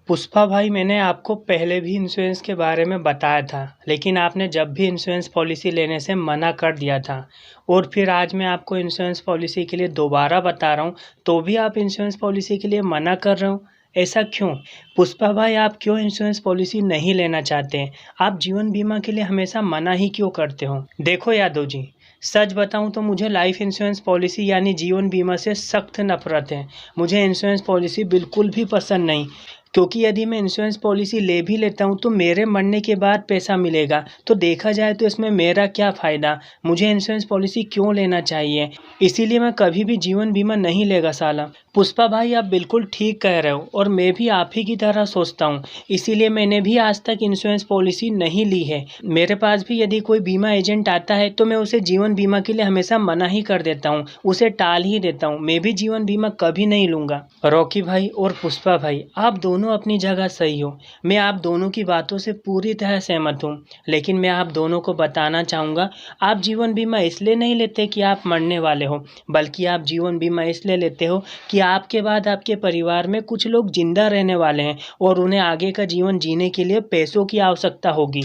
पुष्पा भाई, मैंने आपको पहले भी इंश्योरेंस के बारे में बताया था, लेकिन आपने जब भी इंश्योरेंस पॉलिसी लेने से मना कर दिया था। और फिर आज मैं आपको इंश्योरेंस पॉलिसी के लिए दोबारा बता रहा हूँ, तो भी आप इंश्योरेंस पॉलिसी के लिए मना कर रहे हो। ऐसा क्यों? पुष्पा भाई, आप क्यों इंश्योरेंस पॉलिसी नहीं लेना चाहते हैं? आप जीवन बीमा के लिए हमेशा मना ही क्यों करते हो? देखो यादव जी, सच बताऊं तो मुझे लाइफ इंश्योरेंस पॉलिसी यानी जीवन बीमा से सख्त नफरत है। मुझे इंश्योरेंस पॉलिसी बिल्कुल भी पसंद नहीं, क्योंकि यदि मैं इंश्योरेंस पॉलिसी ले भी लेता हूँ तो मेरे मरने के बाद पैसा मिलेगा, तो देखा जाए तो इसमें मेरा क्या फ़ायदा? मुझे इंश्योरेंस पॉलिसी क्यों लेना चाहिए? इसीलिए मैं कभी भी जीवन बीमा नहीं लेगा साला। पुष्पा भाई, आप बिल्कुल ठीक कह रहे हो और मैं भी आप ही की तरह सोचता हूँ। इसीलिए मैंने भी आज तक इंश्योरेंस पॉलिसी नहीं ली है। मेरे पास भी यदि कोई बीमा एजेंट आता है तो मैं उसे जीवन बीमा के लिए हमेशा मना ही कर देता हूँ, उसे टाल ही देता हूँ। मैं भी जीवन बीमा कभी नहीं लूँगा। रॉकी भाई और पुष्पा भाई, आप दोनों अपनी जगह सही हो। मैं आप दोनों की बातों से पूरी तरह सहमत हूँ, लेकिन मैं आप दोनों को बताना चाहूँगा, आप जीवन बीमा इसलिए नहीं लेते कि आप मरने वाले हो, बल्कि आप जीवन बीमा इसलिए लेते हो कि आपके बाद आपके परिवार में कुछ लोग जिंदा रहने वाले हैं और उन्हें आगे का जीवन जीने के लिए पैसों की आवश्यकता होगी।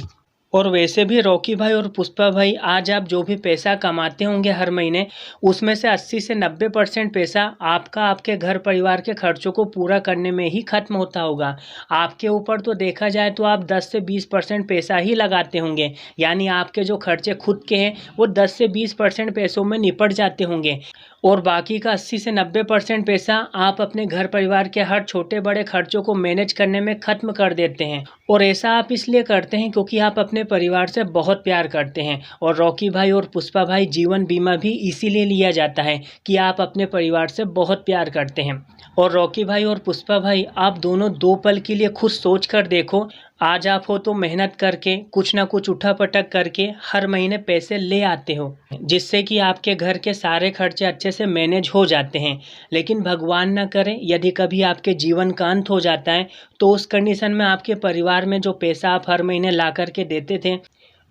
और वैसे भी रॉकी भाई और पुष्पा भाई, आज आप जो भी पैसा कमाते होंगे हर महीने, उसमें से 80 से 90% पैसा आपका आपके घर परिवार के खर्चों को पूरा करने में ही खत्म होता होगा। आपके ऊपर तो देखा जाए तो आप 10 से 20% पैसा ही लगाते होंगे, यानी आपके जो खर्चे खुद के हैं वो 10 से 20% पैसों में निपट जाते होंगे। और बाकी का 80 से 90% पैसा आप अपने घर परिवार के हर छोटे बड़े खर्चों को मैनेज करने में ख़त्म कर देते हैं। और ऐसा आप इसलिए करते हैं क्योंकि आप अपने परिवार से बहुत प्यार करते हैं। और रॉकी भाई और पुष्पा भाई, जीवन बीमा भी इसीलिए लिया जाता है कि आप अपने परिवार से बहुत प्यार करते हैं। और रॉकी भाई और पुष्पा भाई, आप दोनों दो पल के लिए खुद सोच कर देखो, आज आप हो तो मेहनत करके कुछ ना कुछ उठा पटक करके हर महीने पैसे ले आते हो, जिससे कि आपके घर के सारे खर्चे अच्छे से मैनेज हो जाते हैं। लेकिन भगवान ना करे यदि कभी आपके जीवन का अंत हो जाता है, तो उस कंडीशन में आपके परिवार में जो पैसा आप हर महीने ला करके देते थे,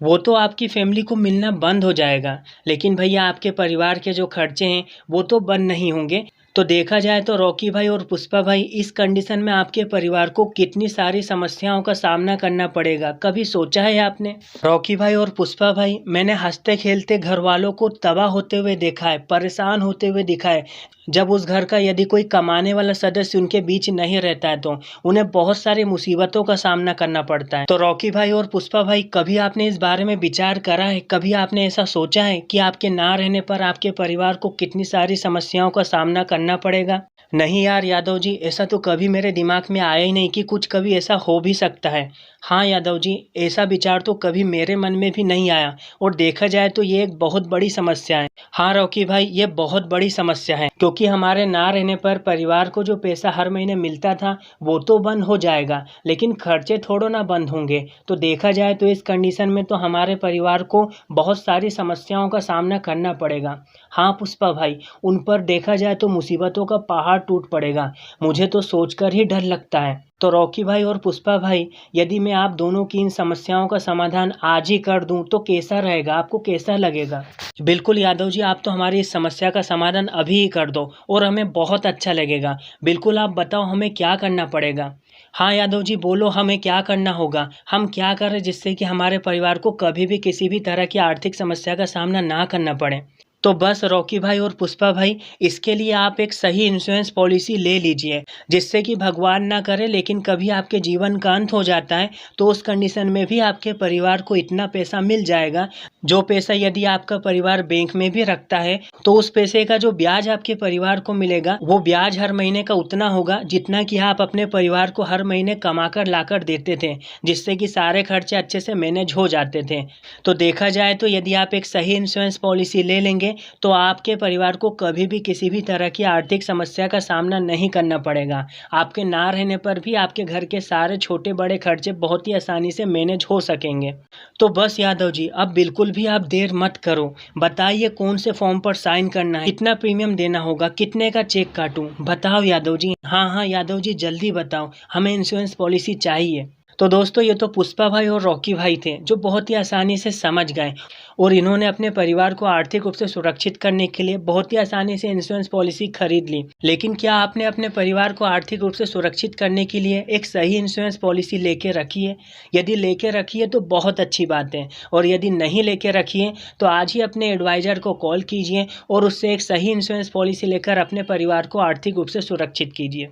वो तो आपकी फैमिली को मिलना बंद हो जाएगा। लेकिन भैया, आपके परिवार के जो खर्चे हैं वो तो बंद नहीं होंगे। तो देखा जाए तो रॉकी भाई और पुष्पा भाई, इस कंडीशन में आपके परिवार को कितनी सारी समस्याओं का सामना करना पड़ेगा, कभी सोचा है आपने? रॉकी भाई और पुष्पा भाई, मैंने हंसते खेलते घर वालों को तबाह होते हुए देखा है, परेशान होते हुए दिखा है। जब उस घर का यदि कोई कमाने वाला सदस्य उनके बीच नहीं रहता है तो उन्हें बहुत सारी मुसीबतों का सामना करना पड़ता है। तो रॉकी भाई और पुष्पा भाई, कभी आपने इस बारे में विचार करा है? कभी आपने ऐसा सोचा है कि आपके ना रहने पर आपके परिवार को कितनी सारी समस्याओं का सामना करना पड़ेगा? नहीं यार यादव जी, ऐसा तो कभी मेरे दिमाग में आया ही नहीं कि कुछ कभी ऐसा हो भी सकता है। हाँ यादव जी, ऐसा विचार तो कभी मेरे मन में भी नहीं आया। और देखा जाए तो ये एक बहुत बड़ी समस्या है। हाँ रॉकी भाई, ये बहुत बड़ी समस्या है, क्योंकि हमारे ना रहने पर परिवार को जो पैसा हर महीने मिलता था वो तो बंद हो जाएगा, लेकिन खर्चे थोड़ो ना बंद होंगे। तो देखा जाए तो इस कंडीशन में तो हमारे परिवार को बहुत सारी समस्याओं का सामना करना पड़ेगा। हाँ पुष्पा भाई, उन पर देखा जाए तो मुसीबतों का पहाड़ टूट पड़ेगा। मुझे तो सोचकर ही डर लगता है। तो रॉकी भाई और पुष्पा भाई, यदि मैं आप दोनों की इन समस्याओं का समाधान आज ही कर दूं तो कैसा रहेगा? आपको कैसा लगेगा? बिल्कुल यादव जी, आप तो हमारी इस समस्या का समाधान अभी ही कर दो और हमें बहुत अच्छा लगेगा। बिल्कुल, आप बताओ हमें क्या करना पड़ेगा? हाँ यादव जी, बोलो हमें क्या करना होगा? हम क्या करें जिससे कि हमारे परिवार को कभी भी किसी भी तरह की आर्थिक समस्या का सामना ना करना पड़े? तो बस रॉकी भाई और पुष्पा भाई, इसके लिए आप एक सही इंश्योरेंस पॉलिसी ले लीजिए, जिससे कि भगवान ना करे लेकिन कभी आपके जीवन का अंत हो जाता है तो उस कंडीशन में भी आपके परिवार को इतना पैसा मिल जाएगा, जो पैसा यदि आपका परिवार बैंक में भी रखता है तो उस पैसे का जो ब्याज आपके परिवार को मिलेगा, वो ब्याज हर महीने का उतना होगा जितना कि आप अपने परिवार को हर महीने कमा कर ला कर देते थे, जिससे कि सारे खर्चे अच्छे से मैनेज हो जाते थे। तो देखा जाए तो यदि आप एक सही इंश्योरेंस पॉलिसी ले लेंगे तो आपके परिवार को कभी भी किसी भी तरह की आर्थिक समस्या का सामना नहीं करना पड़ेगा। आपके ना रहने पर भी आपके घर के सारे छोटे बड़े खर्चे बहुत ही आसानी से मैनेज हो सकेंगे। तो बस यादव जी, अब बिल्कुल भी आप देर मत करो। बताइए कौन से फॉर्म पर साइन करना है, कितना प्रीमियम देना होगा, कितने का चेक काटूं? बताओ यादव जी। हाँ हाँ यादव जी, जल्दी बताओ, हमें इंश्योरेंस पॉलिसी चाहिए। तो दोस्तों ये तो पुष्पा भाई और रॉकी भाई थे जो बहुत ही आसानी से समझ गए और इन्होंने अपने परिवार को आर्थिक रूप से सुरक्षित करने के लिए बहुत ही आसानी से इंश्योरेंस पॉलिसी खरीद ली। लेकिन क्या आपने अपने परिवार को आर्थिक रूप से सुरक्षित करने के लिए एक सही इंश्योरेंस पॉलिसी लेके रखी है? यदि लेके रखी है तो बहुत अच्छी बात है, और यदि नहीं लेके रखी है तो आज ही अपने एडवाइजर को कॉल कीजिए और उससे एक सही इंश्योरेंस पॉलिसी लेकर अपने परिवार को आर्थिक रूप से सुरक्षित कीजिए।